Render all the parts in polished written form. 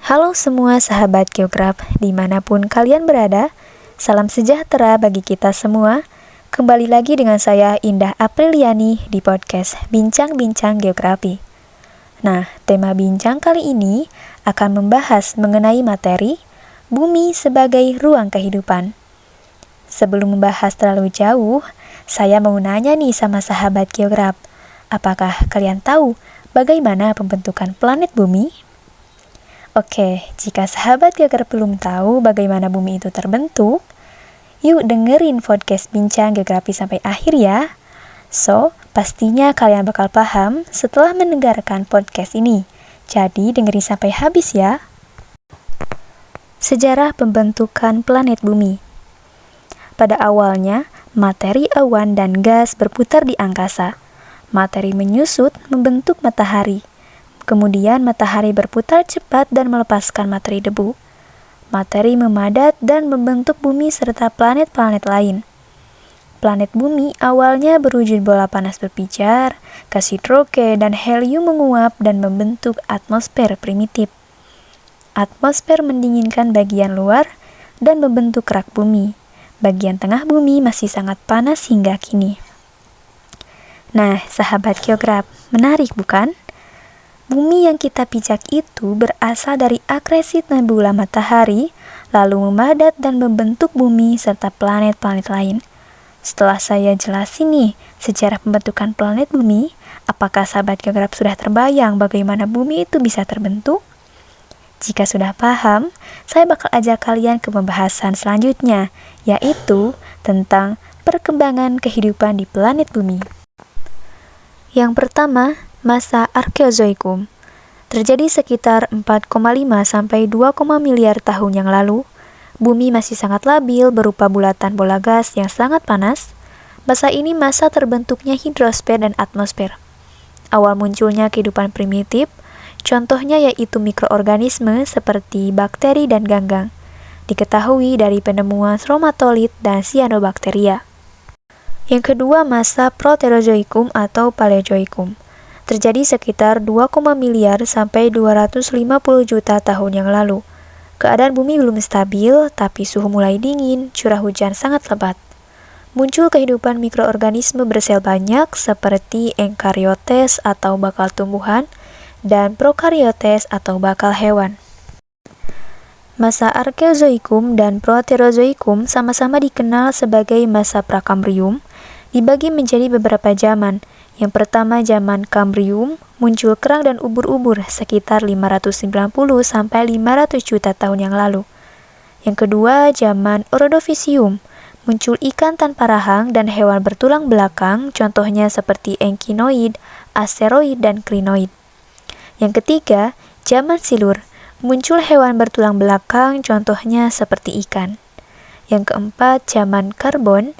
Halo semua sahabat geograf, dimanapun kalian berada, salam sejahtera bagi kita semua. Kembali lagi dengan saya Indah Apriliani di podcast Bincang-Bincang Geografi. Nah, tema bincang kali ini akan membahas mengenai materi bumi sebagai ruang kehidupan. Sebelum membahas terlalu jauh, saya mau nanya nih sama sahabat geograf, apakah kalian tahu bagaimana pembentukan planet bumi? Oke, jika sahabat geograf belum tahu bagaimana bumi itu terbentuk, yuk dengerin podcast Bincang Geografi sampai akhir ya. So, pastinya kalian bakal paham setelah mendengarkan podcast ini. Jadi dengerin sampai habis ya. Sejarah pembentukan planet bumi. Pada awalnya, materi awan dan gas berputar di angkasa. Materi menyusut membentuk matahari. Kemudian matahari berputar cepat dan melepaskan materi debu. Materi memadat dan membentuk bumi serta planet-planet lain. Planet bumi awalnya berwujud bola panas berpijar, gas hidrogen dan helium menguap dan membentuk atmosfer primitif. Atmosfer mendinginkan bagian luar dan membentuk kerak bumi. Bagian tengah bumi masih sangat panas hingga kini. Nah, sahabat geograf, menarik bukan? Bumi yang kita pijak itu berasal dari akresi nebula matahari, lalu memadat dan membentuk bumi serta planet-planet lain. Setelah saya jelasin nih sejarah pembentukan planet bumi, apakah sahabat geograf sudah terbayang bagaimana bumi itu bisa terbentuk? Jika sudah paham, saya bakal ajak kalian ke pembahasan selanjutnya, yaitu tentang perkembangan kehidupan di planet bumi. Yang pertama, masa Arkeozoikum. Terjadi sekitar 4,5 sampai 2, miliar tahun yang lalu. Bumi masih sangat labil berupa bulatan bola gas yang sangat panas. Masa ini masa terbentuknya hidrosfer dan atmosfer. Awal munculnya kehidupan primitif, contohnya yaitu mikroorganisme seperti bakteri dan ganggang. Diketahui dari penemuan stromatolith dan cyanobacteria. Yang kedua, masa Proterozoikum atau Paleozoikum. Terjadi sekitar 2, miliar sampai 250 juta tahun yang lalu. Keadaan bumi belum stabil, tapi suhu mulai dingin, curah hujan sangat lebat. Muncul kehidupan mikroorganisme bersel banyak seperti eukaryotes atau bakal tumbuhan dan prokaryotes atau bakal hewan. Masa Arkeozoikum dan Proterozoikum sama-sama dikenal sebagai masa Prakambrium, dibagi menjadi beberapa zaman. Yang pertama, zaman Kambrium, muncul kerang dan ubur-ubur sekitar 590 sampai 500 juta tahun yang lalu. Yang kedua, zaman Ordovisium, muncul ikan tanpa rahang dan hewan bertulang belakang, contohnya seperti enkinoid, asteroid, dan krinoid. Yang ketiga, zaman Silur, muncul hewan bertulang belakang, contohnya seperti ikan. Yang keempat, zaman Karbon,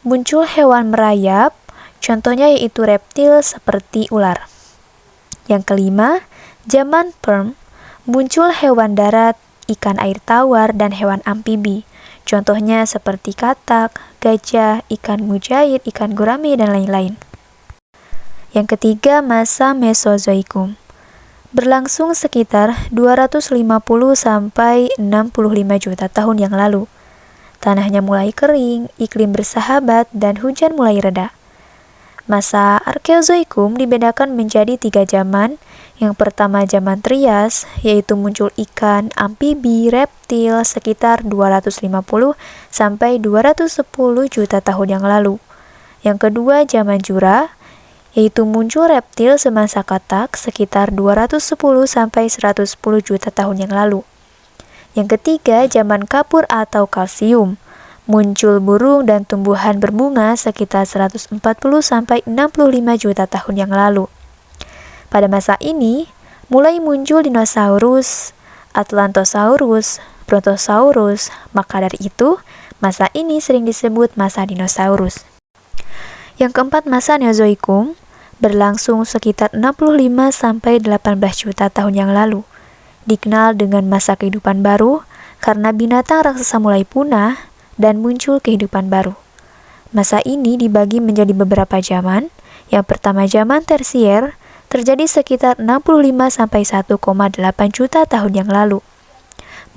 muncul hewan merayap, contohnya yaitu reptil seperti ular. Yang kelima, zaman Perm, muncul hewan darat, ikan air tawar, dan hewan amfibi. Contohnya seperti katak, gajah, ikan mujair, ikan gurame, dan lain-lain. Yang ketiga, masa Mesozoikum. Berlangsung sekitar 250 sampai 65 juta tahun yang lalu. Tanahnya mulai kering, iklim bersahabat, dan hujan mulai reda. Masa Arkeozoikum dibedakan menjadi 3 zaman. Yang pertama zaman Trias, yaitu muncul ikan, amfibi, reptil sekitar 250 sampai 210 juta tahun yang lalu. Yang kedua zaman Jura, yaitu muncul reptil semasa katak sekitar 210 sampai 110 juta tahun yang lalu. Yang ketiga zaman Kapur atau Kalsium, muncul burung dan tumbuhan berbunga sekitar 140 sampai 65 juta tahun yang lalu. Pada masa ini, mulai muncul dinosaurus, Atlantosaurus, Brontosaurus. Maka dari itu, masa ini sering disebut masa dinosaurus. Yang keempat, masa Neozoikum, berlangsung sekitar 65 sampai 18 juta tahun yang lalu. Dikenal dengan masa kehidupan baru karena binatang raksasa mulai punah dan muncul kehidupan baru. Masa ini dibagi menjadi beberapa zaman. Yang pertama zaman tersier, terjadi sekitar 65 sampai 1,8 juta tahun yang lalu.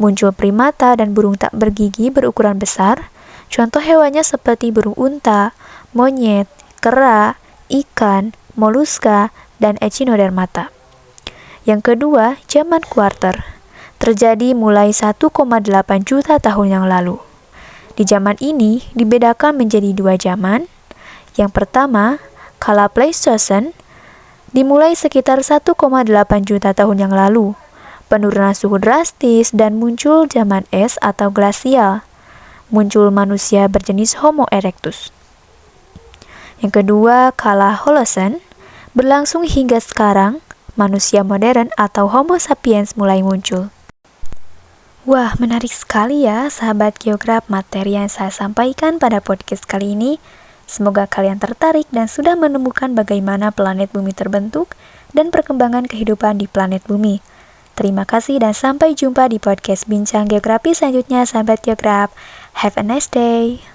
Muncul primata dan burung tak bergigi berukuran besar. Contoh hewannya seperti burung unta, monyet, kera, ikan, moluska, dan echinodermata. Yang kedua, zaman kuarter. Terjadi mulai 1,8 juta tahun yang lalu. Di zaman ini dibedakan menjadi dua zaman. Yang pertama, kala Pleistocene, dimulai sekitar 1,8 juta tahun yang lalu. Penurunan suhu drastis dan muncul zaman es atau glasial. Muncul manusia berjenis Homo erectus. Yang kedua, kala Holocene, berlangsung hingga sekarang, manusia modern atau Homo sapiens mulai muncul. Wah, menarik sekali ya sahabat geograf materi yang saya sampaikan pada podcast kali ini. Semoga kalian tertarik dan sudah menemukan bagaimana planet bumi terbentuk dan perkembangan kehidupan di planet bumi. Terima kasih dan sampai jumpa di podcast Bincang Geografi selanjutnya sahabat geograf. Have a nice day.